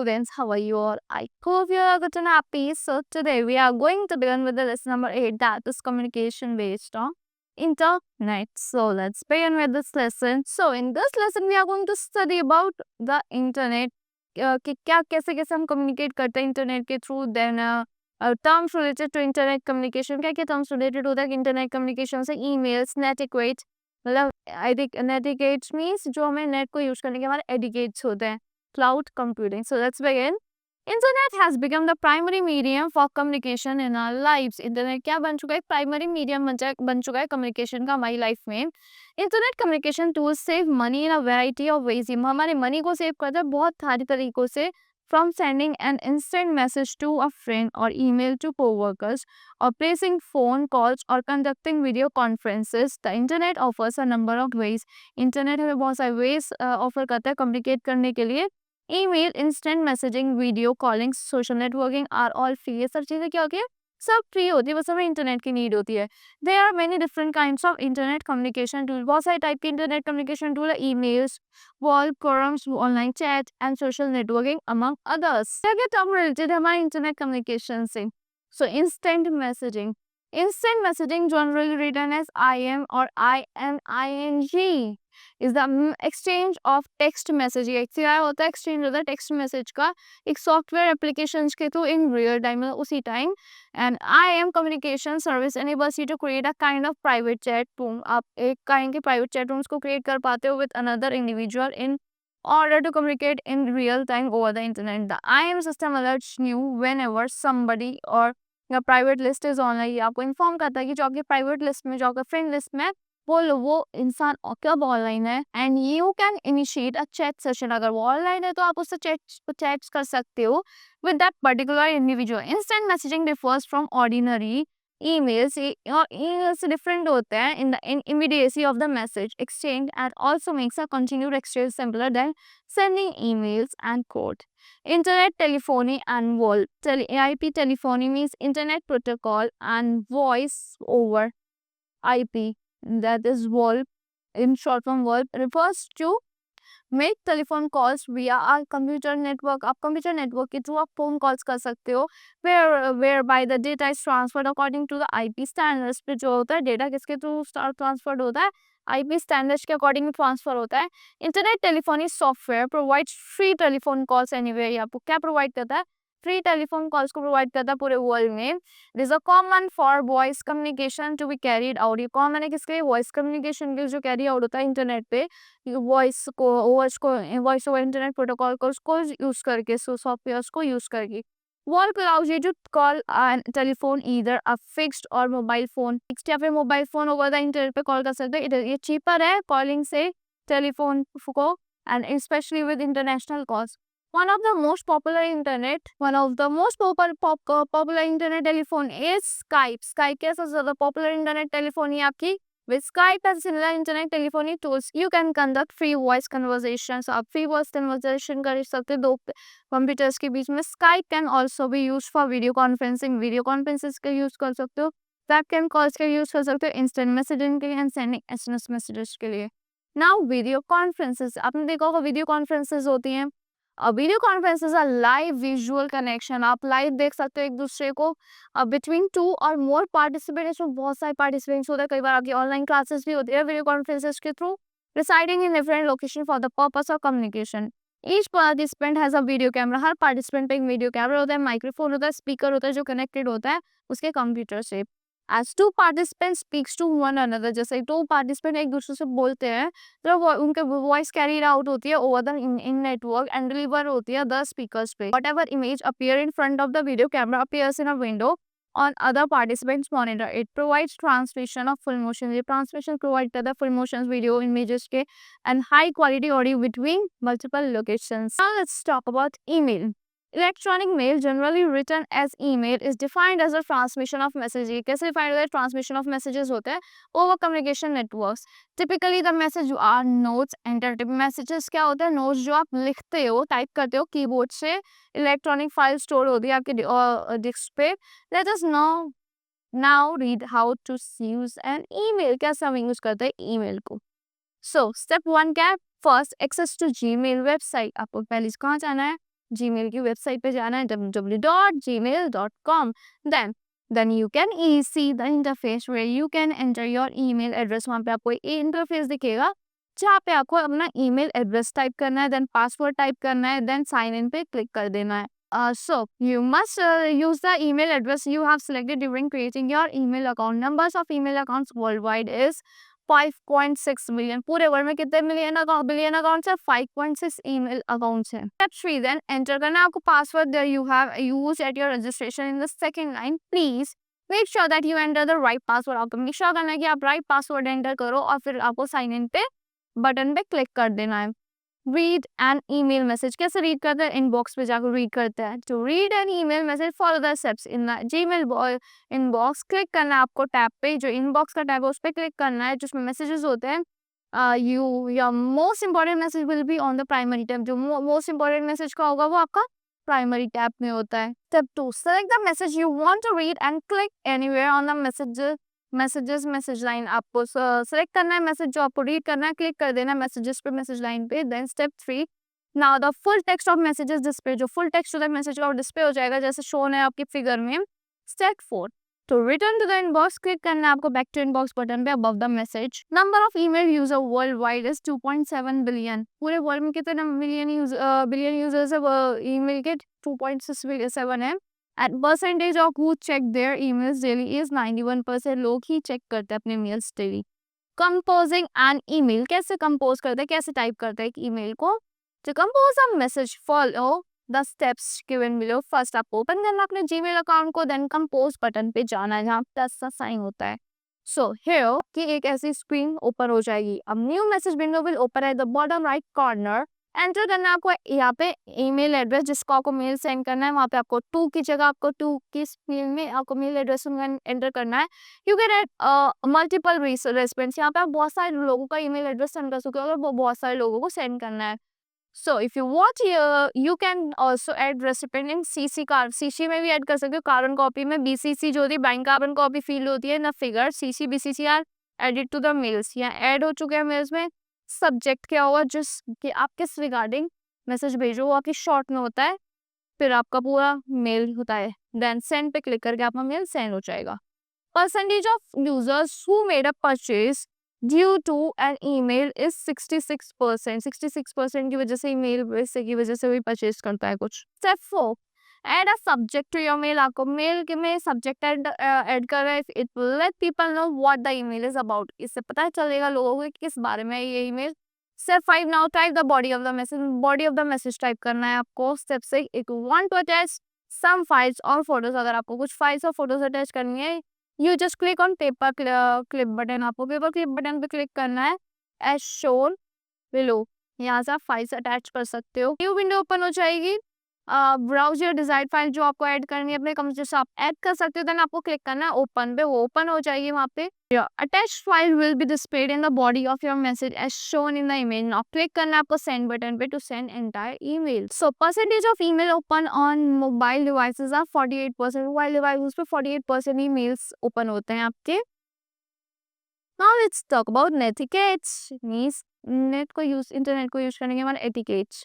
students, how are you all? I hope you are good and happy. So today we are going to begin with the lesson number 8, that is communication based on internet. So let's begin with this lesson. So in this lesson we are going to study about the internet, कि क्या कैसे कैसे हम communicate करते हैं internet के through, then terms related to internet communication, क्या क्या terms related होता है internet communication से, emails, net etiquette, मतलब net etiquette means जो हमें नेट को यूज करने के हमारे एडिकेट्स होते हैं, cloud computing. So let's begin. Internet has become the primary medium for communication in our lives. Internet क्या बन चुका है? प्राइमरी मीडियम बन चुका है कम्युनिकेशन का हमारी लाइफ में. Internet communication tools save money in a variety of ways. हमारे मनी को सेव करता है बहुत सारी तरीकों से, from sending an instant message to a friend or email to co-workers or placing phone calls or conducting video conferences. The internet offers a number of ways. Internet हमें बहुत सारे वेज ऑफर करता है कम्युनिकेट करने के लिए. Email, instant messaging, video calling, social networking are all free. ये सब चीज़ें क्या होती है? सब फ्री होती है, बस हमें इंटरनेट की नीड होती है. There are many different kinds of internet communication tool. बहुत सारे टाइप के इंटरनेट कम्युनिकेशन टूल है. Emails, wall, forums, online chat and social networking among others. क्या टर्म रिलेटेड है हमारे इंटरनेट कम्युनिकेशन से? So instant messaging. Instant messaging, generally written as IM or IMING, is the exchange of text message. क्या होता है? Exchange होता है text message का एक सॉफ्टवेयर एप्लीकेशन के थ्रू इन रियल टाइम, उसी time. And IM communication service enables you to create a kind of private chat room. आप एक काइंड के प्राइवेट चैट रूम्स को क्रिएट कर पाते हो with another individual in order to communicate in real time over the internet. The IM system alerts you whenever somebody or या private list is online. आपको inform करता है कि जो आपके प्राइवेट लिस्ट में, जो आपका फ्रेंड लिस्ट में वो इंसान कब ऑनलाइन है. And you can initiate a chat session. अगर वो ऑनलाइन है तो आप उससे चैट्स कर सकते हो with that particular individual. Instant messaging differs from ordinary emails. emails different होते हैं in the immediacy of the message exchange and also makes a continued exchange simpler than sending emails and code. Internet telephony and VoIP. IP telephony means internet protocol and voice over IP, that is VoIP, in short form VoIP, refers to make telephone calls via are computer network. आप computer network के through आप phone calls कर सकते हो. Whereby the data is transferred according to the IP standards. पे जो होता है डेटा किसके थ्रू ट्रांसफर्ड होता है? आईपी स्टैंडर्ड्स के अकॉर्डिंग ट्रांसफर होता है. Internet telephony software provides free telephone calls anywhere. आपको क्या प्रोवाइड करता है? फ्री टेलीफोन कॉल्स को प्रोवाइड करता है पूरे वर्ल्ड में. It is a common for voice communication to be carried out. ये कॉमन है किसके लिए? वॉइस कम्युनिकेशन के जो कैरी आउट होता है इंटरनेट पे, voice voice over internet protocol को उसको यूज करके, सॉफ्टवेयर्स को यूज करके. Wall allows you to call telephone either a fixed or mobile phone. Fixed या फिर mobile phone over the internet पे कॉल कर सकते हैं. ये चीपर है कॉलिंग से टेलीफोन को, and specially with international calls. One of the most popular internet telephone is Skype. Skype कैसा ज़्यादा popular internet telephone है आपकी? With Skype and similar internet telephony tools, you can conduct free voice conversations. आप free voice conversation कर सकते हो दो computers के बीच में. Skype can also be used for video conferencing. Video conferences का यूज़ कर सकते हो. Webcam calls का यूज़ कर सकते हो instant messaging के लिए and sending SMS messages के लिए. Now video conferences. आपने देखा होगा video conferences होती हैं. Video conferences are live visual connection. आप लाइव देख सकते हो एक दूसरे को बिटवीन टू और मोर पार्टिसिपेंट. इसमें बहुत सारे पार्टिसिपेंट्स होते हैं. कई बार आपकी ऑनलाइन क्लासेस भी होती है वीडियो कॉन्फ्रेंसेस के through, residing in different location for the purpose of communication. Each participant has a video camera. Her participant पे एक वीडियो कैमरा होता है, माइक्रोफोन होता है, स्पीकर होता है जो कनेक्टेड होता है उसके कंप्यूटर से. As two participants speaks to one another, जैसे दो पार्टिसिपेंट एक दूसरे से बोलते हैं तो उनके वॉइस कैरीड आउट होती है over the in network and deliver होती है द स्पीकर्स पे. Whatever image appear in front of the video camera appears in a window on other participants monitor. It provides transmission of full motion. ये transmission provide करता है full motion video images के and high quality audio between multiple locations. Now let's talk about email. Electronic mail, generally written as email, is defined as a transmission of messages. कैसे defined होता है? Transmission of messages होता है over communication networks. Typically the message are notes entered. Messages क्या होता है? Notes जो आप लिखते हो, टाइप करते हो कीबोर्ड से, इलेक्ट्रॉनिक फाइल स्टोर होती है आपके डिस्क पे. Let us now read how to use an email. कैसे हम यूज करते हैं ईमेल को? So step 1 क्या है? First, access to Gmail website. आपको पहले कहाँ जाना है? जीमेल की वेबसाइट पे जाना है www.gmail.com. Then you can see the interface where you can enter your email address. वहाँ पे आपको इंटरफेस दिखेगा जहाँ पे आपको अपना ईमेल एड्रेस टाइप करना है, देन पासवर्ड टाइप करना है, देन साइन इन पे क्लिक कर देना है. So you must use the email address you have selected during creating your email account. Numbers of email accounts worldwide is 5.6 billion. पूरे world में कितने बिलियन अकाउंट्स है? 5.6 ईमेल अकाउंट्स है. Step 3, then enter करना है आपको password that you have used at your registration. In the second line, please make sure that you enter the right password. आपको make sure करना है कि आप right password enter करो और फिर आपको sign in पे बटन पे क्लिक कर देना है. रीड एन ईमेल मैसेज कैसे रीड करते हैं? इनबॉक्स पे जाकर रीड करते हैं. To read an email message follow the steps in the Gmail inbox. Click करना है आपको टैब पे, जो इनबॉक्स का टैब है उस पर क्लिक करना है जिसमें मैसेजेस होते हैं. Your most important message will be on the primary tab. जो मोस्ट इंपॉर्टेंट मैसेज का होगा वो आपका प्राइमरी टैब में होता है. Step 2, select the message you want to read and click anywhere on the message line. आपको सेलेक्ट करना है मैसेज जो आपको रीड करना है, क्लिक कर देना है मैसेजेस पे, मैसेज लाइन पे. Then step 3, now the full text of messages display. जो फुल टेक्स्ट होता है मैसेज का वो डिस्प्ले हो जाएगा जैसे शोन है आपकी फिगर में. Step 4, to return to the inbox. Click करना है आपको बैक टू इनबॉक्स बटन पे above the message. Number of email user world wide is 2.7 billion. पूरे वर्ल्ड में कितने बिलियन यूजर्स है ईमेल के? 2.7 है. At percentage of who check their emails daily is 91%. लोग ही चेक करते हैं अपने mails daily. Composing an email. कैसे कंपोज करते हैं, कैसे टाइप करते हैं एक ईमेल को? To compose a message follow the steps given below. First आपको ओपन करना अपने जीमेल अकाउंट को, देन कंपोज बटन पे जाना है जहाँ प्लस का साइन होता है. सो हियर की एक ऐसी स्क्रीन ओपन हो जाएगी. अब new message window will open at the bottom right corner. Enter करना है आपको यहाँ पे ईमेल एड्रेस जिसको आपको मेल सेंड करना है. वहाँ पे आपको 2 की जगह आपको 2 की फील्ड में आपको मेल एड्रेस एंटर करना है. You can add multiple response. यहाँ पे आप बहुत सारे लोगों का ईमेल एड्रेस सेंड कर सकते हो और वो बहुत सारे लोगों को सेंड करना है. So if you want you can also add recipient in CC card. CC में भी ऐड कर सकते हो. कार्बन कॉपी में बीसीसी जो होती है बैंक कार्बन कॉपी फील्ड होती है ना, figure CC BCC are added to the mails. यहाँ ऐड हो चुके हैं मेल्स में. सब्जेक्ट क्या होगा, जिस कि आप किस रिगार्डिंग मैसेज भेजो वो आपकी शॉर्ट में होता है, फिर आपका पूरा मेल होता है. देन सेंड पे क्लिक करके आपका मेल सेंड हो जाएगा. Percentage of users who made a purchase due to an email is 66%. 66% की वजह से ईमेल की वजह से भी परचेज करता है कुछ. Step 4, add a subject to your mail. आपको मेल के में सब्जेक्ट ऐड कर रहा है. It will let people know what the email is about. इससे पता चलेगा लोगों को किस बारे में है ये email. Step 5, now type the body of the message. Body of the message type करना है आपको. Step 6, if you want to attach some files और फोटोज. अगर आपको कुछ फाइल्स और फोटोज अटैच करनी है, you just click on paper clip button. आपको पेपर क्लिप बटन पे क्लिक करना है एज शोन बिलो. यहाँ से आप फाइल्स अटैच कर सकते हो. न्यू विंडो ओपन हो जाएगी. Browse your desired file. जो आपको ऐड करनी है अपने कंप्यूटर से आप ऐड कर सकते हो. देन आपको क्लिक करना है ओपन पे. वो ओपन हो जाएगी. वहाँ पे attached file will be displayed in the body of your message as shown in the image. Now click करना है आपको सेंड बटन पे to send entire email. So percentage of email open on mobile devices are 48%. Mobile device पे 48% emails open होते हैं आपके. Now let's talk about netiquette. Means internet को use करने के बाद etiquette.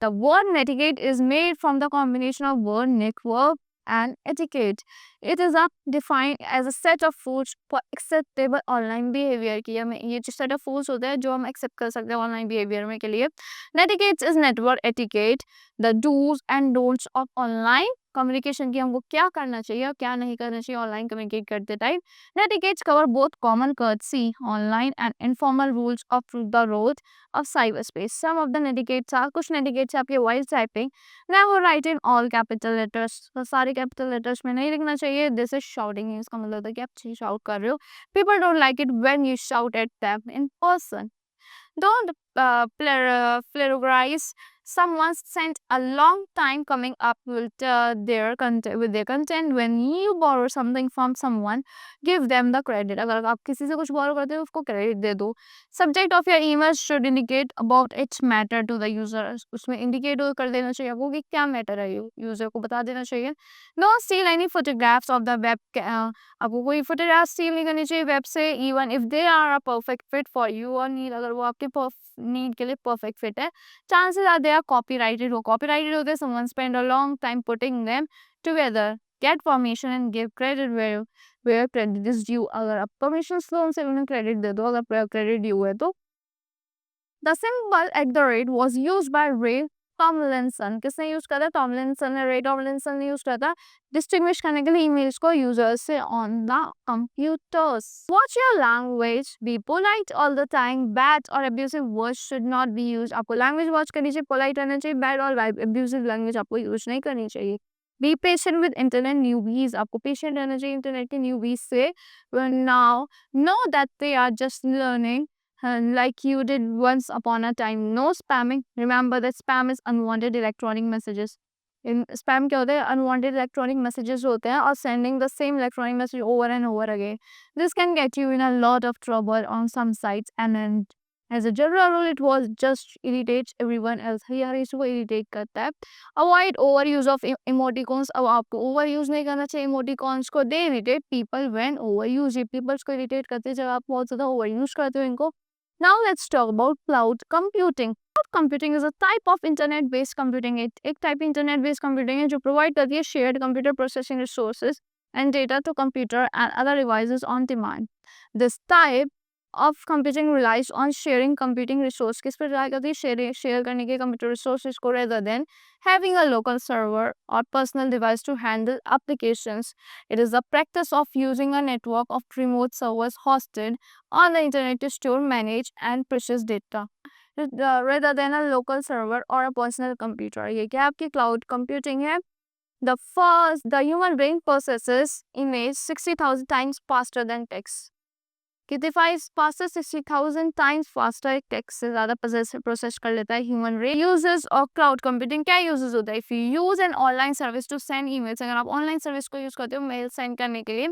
The word netiquette is made from the combination of word network and etiquette. It is defined as a set of rules for acceptable online behavior. कि हमें ये जो set of rules होते हैं जो हम accept कर सकते हैं online behavior में के लिए. Netiquette is network etiquette, the do's and don'ts of online communication की हमको क्या करना चाहिए और क्या नहीं करना चाहिए ऑनलाइन कम्युनिकेट करते time. Netiquettes cover both common courtesy online and informal rules of the road of cyber space. Some of the netiquettes are. कुछ नेटिकेट्स आपके voice typing. Never write in all capital letters. तो सारे capital letters में नहीं लिखना चाहिए. This is shouting. इसका मतलब है कि आप शाउट कर रहे हो. People don't like it when you shout at them in person. Don't plagiarize. Someone spent a long time coming up with their content. When you borrow something from someone, give them the credit. अगर आप किसी से कुछ borrow करते हो उसको credit दे दो. Subject of your email should indicate about its matter to the user. उसमें indicate कर देना चाहिए आपको कि क्या matter है user को बता देना चाहिए. Don't steal any photographs of the web. आपको कोई photograph steal नहीं करनी चाहिए web से, even if they are a perfect fit for you or need. अगर वो आपके need के लिए perfect fit है, chances are they are copyrighted. वो copyrighted होते हैं, someone spend a long time putting them together. Get permission and give credit where credit is due. अगर आप permission लो उनसे, उन्हें credit दे दो अगर credit due है तो. The symbol @ was used by Ray Tomlinson. किसने यूज करा? Tomlinson ने, Ray Tomlinson ने यूज करा था डिस्टिंग्विश करने के लिए ईमेल्स को यूजर्स से on the computers. Watch your language. Be polite all the time. Bad or abusive words should not be used. आपको language watch करनी चाहिए, polite रहना चाहिए, bad और abusive language आपको यूज नहीं करनी चाहिए. Be patient with internet newbies. आपको patient रहना चाहिए internet के newbies से. Now know that they are just learning. Like you did once upon a time. No spamming. Remember that spam is unwanted electronic messages. In spam क्या होता है? Unwanted electronic messages होते हैं और sending the same electronic message over and over again. This can get you in a lot of trouble on some sites, and as a general rule it was just irritates everyone else. हर इसको irritate करता है. Avoid overuse of emoticons. अब आपको overuse नहीं करना चाहिए emoticons को. They irritate people when overuse. People को irritate करते हैं जब आप बहुत ज़्यादा overuse करते हो इनको. Now let's talk about cloud computing. Cloud computing is a type of internet-based computing. एक type internet-based computing है जो provide करती है shared computer processing resources and data to computer and other devices on demand. This type of computing relies on sharing computing resource. किस पर rely करती है? share करने के computer resources को rather than having a local server or personal device to handle applications. It is the practice of using a network of remote servers hosted on the internet to store, manage and process data rather than a local server or a personal computer. ये क्या आपकी cloud computing है? The human brain processes image 60,000 times faster than text. कितने faster 60,000 times faster एक text से ज़्यादा process कर लेता है human brain. Uses or cloud computing क्या यूजेस होता है? If you use an online service to send emails, अगर आप ऑनलाइन सर्विस को यूज करते हो मेल सेंड करने के लिए,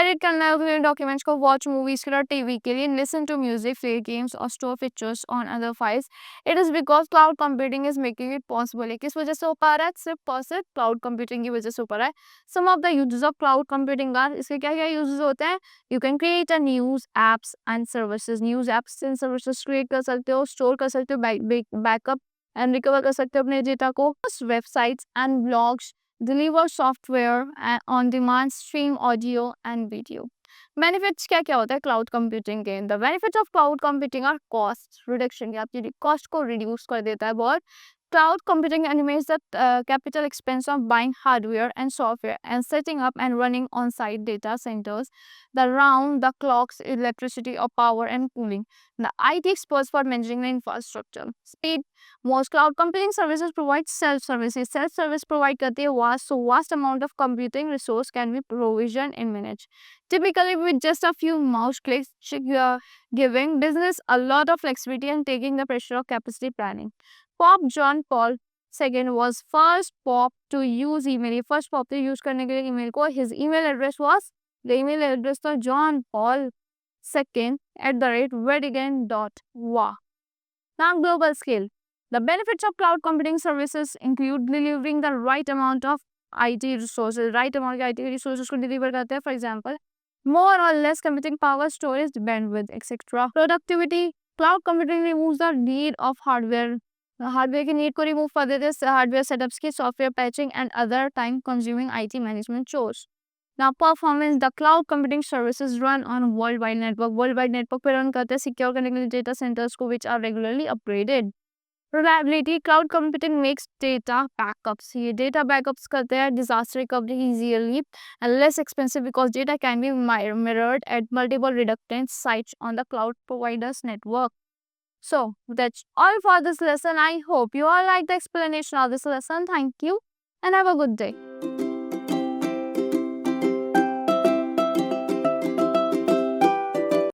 एडिट करना है डॉक्यूमेंट्स को, वॉच मूवीज के लिए, टीवी के लिए, listen to music, play games और store pictures on other files, it is because cloud computing is making it possible. है किस वजह से हो पा रहा है? सिर्फ और सिर्फ क्लाउड कंप्यूटिंग की वजह से हो पा रहा है. Some of the uses of cloud computing are, इसके क्या क्या यूजेस होते हैं? You can create a news apps and services. News apps and services create कर सकते हो, स्टोर कर सकते हो, बैकअप एंड रिकवर कर सकते हो अपने डेटा को. Websites and blogs, deliver software on demand, stream audio and video. Benefits क्या क्या होता है क्लाउड कंप्यूटिंग के? The benefits of cloud computing are cost reduction. आपकी कॉस्ट को रिड्यूस कर देता है बहुत. Cloud computing eliminates the capital expense of buying hardware and software and setting up and running on-site data centers, the round-the-clock electricity or power and cooling. The IT experts for managing the infrastructure. Speed. Most cloud computing services provide self-services. Self-service provide करते हैं vast amount of computing resource can be provisioned and managed. Typically with just a few mouse clicks, giving business a lot of flexibility and taking the pressure of capacity planning. Pope John Paul II was first Pope to use email. First Pope to use करने के लिए email को. His email address was, the email address था John Paul II @Vatican.va. Now global scale. The benefits of cloud computing services include delivering the right amount of IT resources. Right amount of IT resources को deliver करते हैं. For example, more or less computing power, storage, bandwidth, etc. Productivity. Cloud computing removes the need of hardware. Hardware की need को remove कर देते हैं hardware setups की, software patching and other time consuming IT management chores. Now performance. The cloud computing services run on worldwide network. Worldwide network पे run करते हैं secure करने के लिए डेटा सेंटर्स को which are regularly upgraded. Reliability. Cloud computing makes data backups. ये data backups करते हैं disaster recovery easily and less expensive because data can be mirrored at multiple redundant sites on the cloud provider's network. So that's all for this lesson. I hope you all like the explanation of this lesson. Thank you and have a good day.